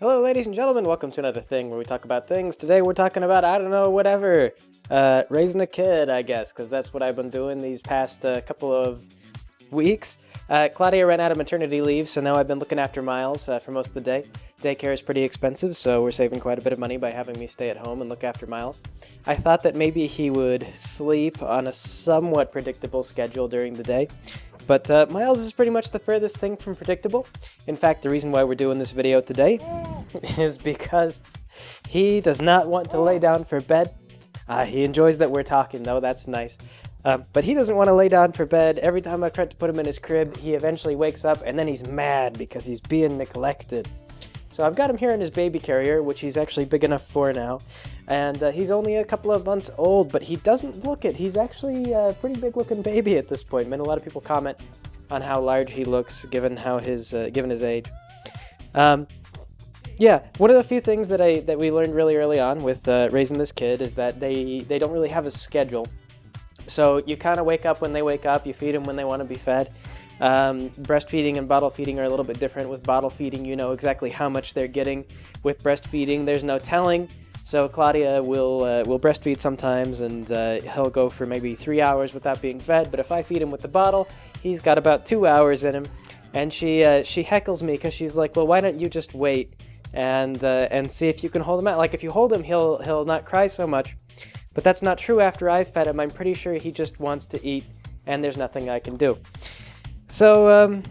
Hello, ladies and gentlemen. Welcome to another thing where we talk about things. Today we're talking about, I don't know, whatever. Raising a kid, I guess, because that's what I've been doing these past couple of weeks. Claudia ran out of maternity leave, so now I've been looking after Miles for most of the day. Daycare is pretty expensive, so we're saving quite a bit of money by having me stay at home and look after Miles. I thought that maybe he would sleep on a somewhat predictable schedule during the day. But Miles is pretty much the furthest thing from predictable. In fact, the reason why we're doing this video today is because he does not want to lay down for bed. He enjoys that we're talking, though. That's nice. But he doesn't want to lay down for bed. Every time I've tried to put him in his crib, he eventually wakes up, and then he's mad because he's being neglected. So I've got him here in his baby carrier, which he's actually big enough for now. And he's only a couple of months old, but he doesn't look it. He's actually a pretty big-looking baby at this point. I mean, a lot of people comment on how large he looks, given his age. Yeah, one of the few things that we learned really early on with raising this kid is that they don't really have a schedule. So you kind of wake up when they wake up. You feed them when they want to be fed. Breastfeeding and bottle feeding are a little bit different. With bottle feeding, you know exactly how much they're getting. With breastfeeding, there's no telling. So Claudia will breastfeed sometimes, and he'll go for maybe 3 hours without being fed. But if I feed him with the bottle, he's got about 2 hours in him. And she heckles me because she's like, "Well, why don't you just wait and see if you can hold him out? Like if you hold him, he'll not cry so much." But that's not true. After I've fed him, I'm pretty sure he just wants to eat, and there's nothing I can do. So,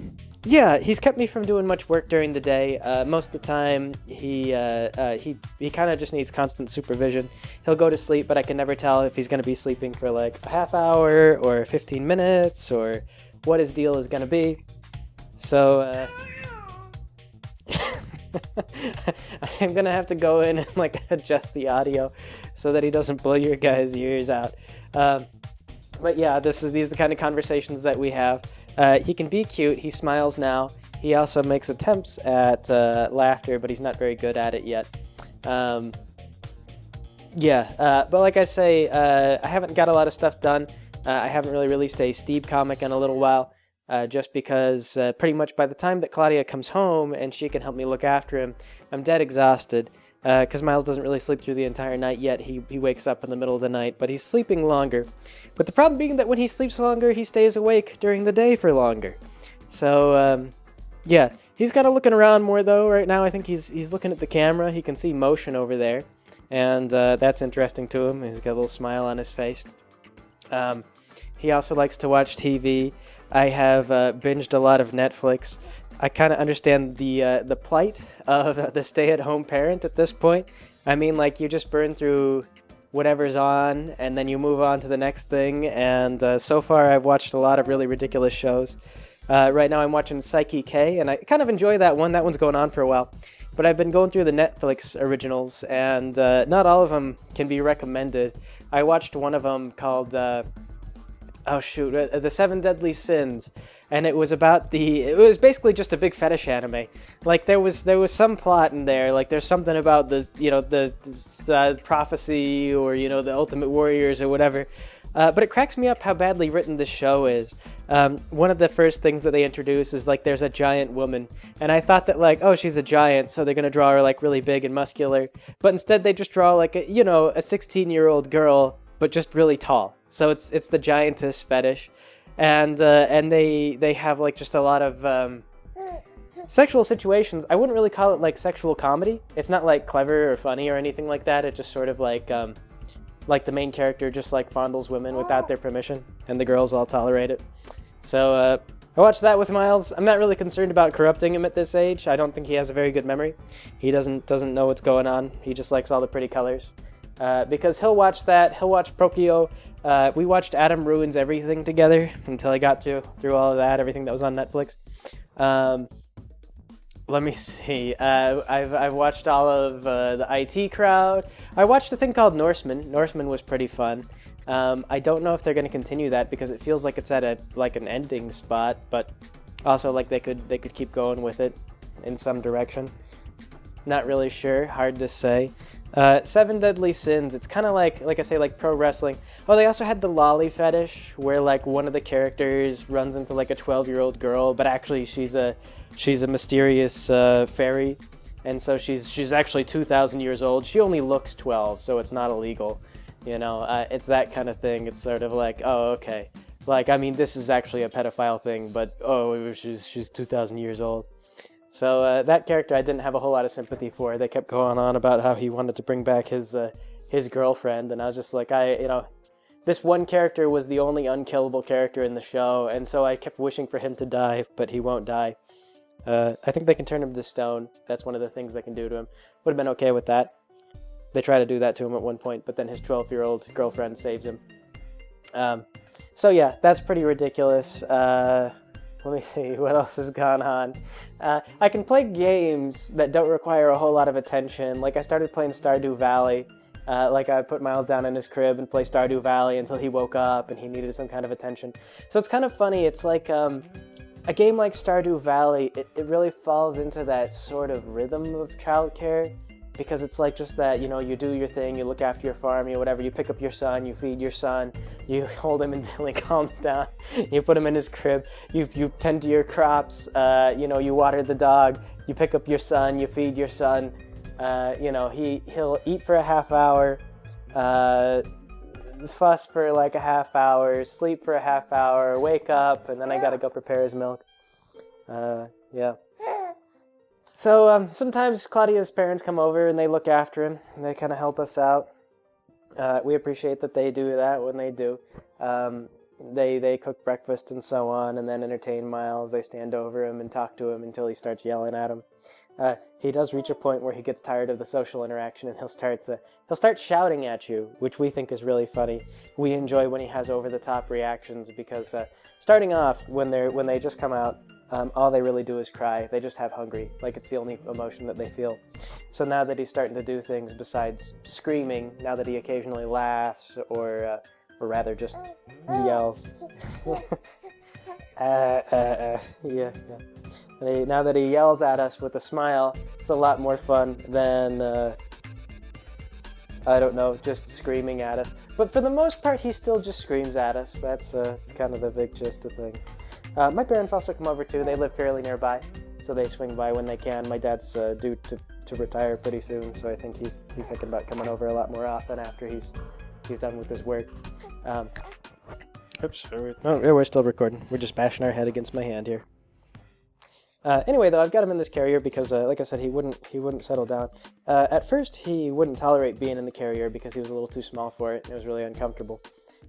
yeah, he's kept me from doing much work during the day. Most of the time, he kind of just needs constant supervision. He'll go to sleep, but I can never tell if he's going to be sleeping for like a half hour or 15 minutes or what his deal is going to be. So, I'm going to have to go in and like adjust the audio so that he doesn't blow your guys' ears out. But yeah, these are the kind of conversations that we have. He can be cute. He smiles now. He also makes attempts at laughter, but he's not very good at it yet. But like I say, I haven't got a lot of stuff done. I haven't really released a Steve comic in a little while, just because pretty much by the time that Claudia comes home and she can help me look after him, I'm dead exhausted. Because Miles doesn't really sleep through the entire night yet. He wakes up in the middle of the night, but he's sleeping longer. But the problem being that when he sleeps longer, he stays awake during the day for longer. So, yeah, he's kind of looking around more, though, right now. I think he's looking at the camera. He can see motion over there, and that's interesting to him. He's got a little smile on his face. He also likes to watch TV. I have binged a lot of Netflix. I kind of understand the plight of the stay-at-home parent at this point. I mean, like, you just burn through whatever's on, and then you move on to the next thing, and so far I've watched a lot of really ridiculous shows. Right now I'm watching Psyche K, and I kind of enjoy that one. That one's going on for a while. But I've been going through the Netflix originals, and not all of them can be recommended. I watched one of them called, The 7 Deadly Sins. And it was basically just a big fetish anime. Like there was some plot in there. Like there's something about the prophecy or the Ultimate Warriors or whatever. But it cracks me up how badly written this show is. One of the first things that they introduce is like there's a giant woman, and I thought that like, oh, she's a giant, so they're gonna draw her like really big and muscular. But instead they just draw like a 16-year-old girl, but just really tall. So it's the giantess fetish. And they have like just a lot of sexual situations. I wouldn't really call it like sexual comedy. It's not like clever or funny or anything like that. It just sort of like the main character just like fondles women without their permission, and the girls all tolerate it. So I watched that with Miles. I'm not really concerned about corrupting him at this age. I don't think he has a very good memory. He doesn't know what's going on. He just likes all the pretty colors. Because he'll watch that. He'll watch Prokyo. We watched Adam Ruins Everything together until I got through all of that, everything that was on Netflix. Let me see. I've watched all of the IT Crowd. I watched a thing called Norseman. Norseman was pretty fun. I don't know if they're going to continue that because it feels like it's at an ending spot, but also like they could keep going with it in some direction. Not really sure. Hard to say. 7 Deadly Sins. It's kind of like I say, like pro wrestling. Oh, they also had the lolly fetish, where like one of the characters runs into like a 12-year-old girl, but actually she's a mysterious fairy and so she's actually 2,000 years old. She only looks 12, so it's not illegal. It's that kind of thing. It's sort of like, oh, okay. Like, I mean, this is actually a pedophile thing, but oh, she's 2,000 years old. So that character I didn't have a whole lot of sympathy for. They kept going on about how he wanted to bring back his girlfriend, and I was just like, this one character was the only unkillable character in the show, and so I kept wishing for him to die, but he won't die. I think they can turn him to stone. That's one of the things they can do to him. Would have been okay with that. They try to do that to him at one point, but then his 12-year-old girlfriend saves him. So yeah, that's pretty ridiculous. Let me see, what else has gone on? I can play games that don't require a whole lot of attention. Like I started playing Stardew Valley. I put Miles down in his crib and play Stardew Valley until he woke up and he needed some kind of attention. So it's kind of funny. It's like a game like Stardew Valley, it really falls into that sort of rhythm of childcare. Because it's like just that, you do your thing, you look after your farm, whatever, you pick up your son, you feed your son, you hold him until he calms down, you put him in his crib, you tend to your crops, you water the dog, you pick up your son, you feed your son, he'll eat for a half hour, fuss for like a half hour, sleep for a half hour, wake up, and then I gotta go prepare his milk. Yeah. So sometimes Claudia's parents come over and they look after him, and they kind of help us out. We appreciate that they do that when they do. They cook breakfast and so on, and then entertain Miles. They stand over him and talk to him until he starts yelling at him. He does reach a point where he gets tired of the social interaction, and he'll start shouting at you, which we think is really funny. We enjoy when he has over-the-top reactions because starting off when they just come out, all they really do is cry. They just have hungry, like it's the only emotion that they feel. So now that he's starting to do things besides screaming, now that he occasionally laughs or rather just yells. Yeah. Now that he yells at us with a smile, it's a lot more fun than, I don't know, just screaming at us. But for the most part, he still just screams at us. That's kind of the big gist of things. My parents also come over too. They live fairly nearby, so they swing by when they can. My dad's due to retire pretty soon, so I think he's thinking about coming over a lot more often after he's done with his work. Oops, we're still recording. We're just bashing our head against my hand here. Anyway, though, I've got him in this carrier because, like I said, he wouldn't settle down. At first, he wouldn't tolerate being in the carrier because he was a little too small for it, and it was really uncomfortable.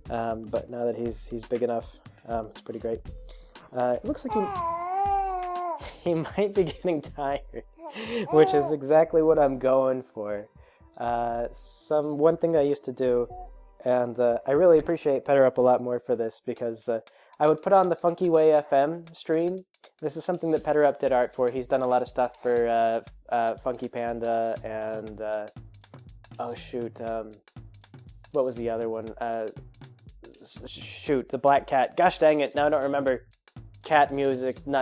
But now that he's big enough, it's pretty great. It looks like he might be getting tired, which is exactly what I'm going for. One thing I used to do, and I really appreciate PetterUp a lot more for this because I would put on the Funky Way FM stream. This is something that PetterUp did art for. He's done a lot of stuff for Funky Panda and what was the other one? The Black Cat. Gosh dang it! Now I don't remember. Not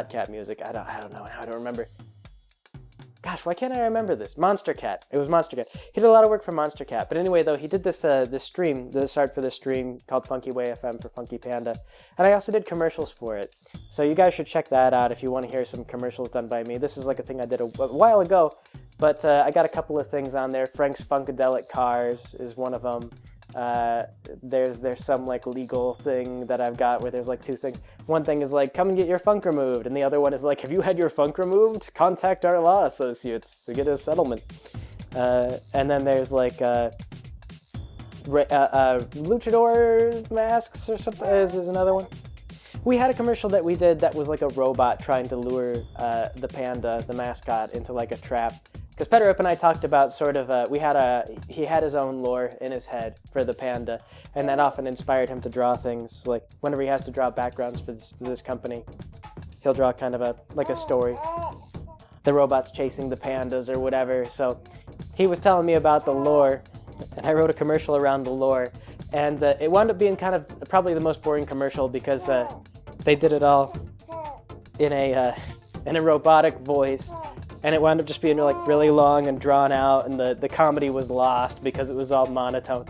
cat music. I don't know. I don't remember. Gosh, why can't I remember this? Monster Cat. It was Monster Cat. He did a lot of work for Monster Cat. But anyway, though, he did this art for this stream called Funky Way FM for Funky Panda. And I also did commercials for it. So you guys should check that out if you want to hear some commercials done by me. This is like a thing I did a while ago, but I got a couple of things on there. Frank's Funkadelic Cars is one of them. There's some like legal thing that I've got where there's like two things. One thing is like, come and get your funk removed, and the other one is like, have you had your funk removed? Contact our law associates to get a settlement. And then there's like luchador masks or something is another one. We had a commercial that we did that was like a robot trying to lure the panda, the mascot, into like a trap. Because PetterUp and I talked about sort of, he had his own lore in his head for the panda, and that often inspired him to draw things. Like whenever he has to draw backgrounds for this company, he'll draw kind of a story. The robot's chasing the pandas or whatever. So he was telling me about the lore, and I wrote a commercial around the lore, and it wound up being kind of probably the most boring commercial because they did it all in a robotic voice. And it wound up just being like really long and drawn out, and the comedy was lost because it was all monotone.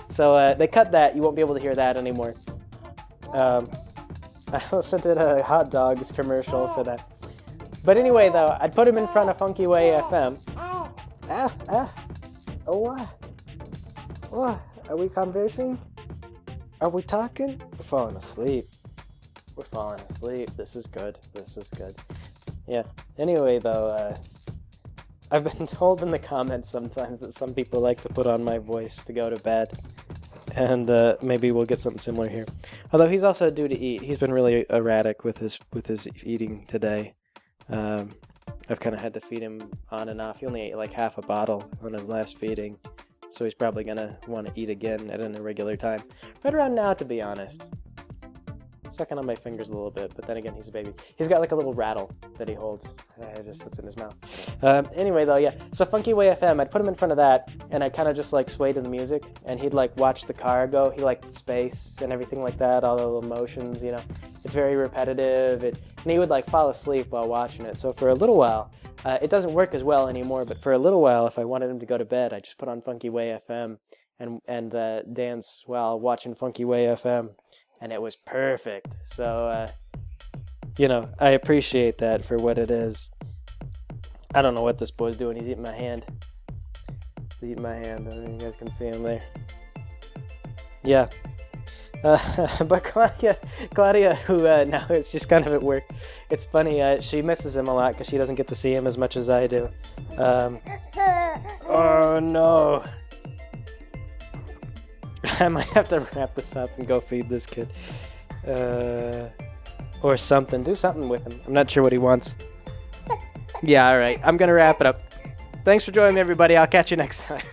So they cut that. You won't be able to hear that anymore. I also did a hot dogs commercial for that. But anyway, though, I'd put him in front of Funky Way FM, Oh, what? Are we conversing? Are we talking? We're falling asleep. This is good. Yeah. Anyway, though, I've been told in the comments sometimes that some people like to put on my voice to go to bed. And maybe we'll get something similar here. Although he's also due to eat. He's been really erratic with his eating today. I've kind of had to feed him on and off. He only ate like half a bottle on his last feeding. So he's probably going to want to eat again at an irregular time. Right around now, to be honest. Sucking on my fingers a little bit, but then again, he's a baby. He's got like a little rattle that he holds. He just puts in his mouth. Anyway, though, yeah. So Funky Way FM, I'd put him in front of that, and I'd kind of just like sway to the music, and he'd like watch the car go. He liked space and everything like that, all the little motions, you know. It's very repetitive, and he would like fall asleep while watching it. So for a little while, it doesn't work as well anymore, but for a little while, if I wanted him to go to bed, I just put on Funky Way FM and dance while watching Funky Way FM. And it was perfect. So, you know, I appreciate that for what it is. I don't know what this boy's doing. He's eating my hand. You guys can see him there. Yeah. But Claudia, who now is just kind of at work, it's funny, she misses him a lot because she doesn't get to see him as much as I do. Oh, no. I might have to wrap this up and go feed this kid. Or something. Do something with him. I'm not sure what he wants. Yeah, alright. I'm going to wrap it up. Thanks for joining me, everybody. I'll catch you next time.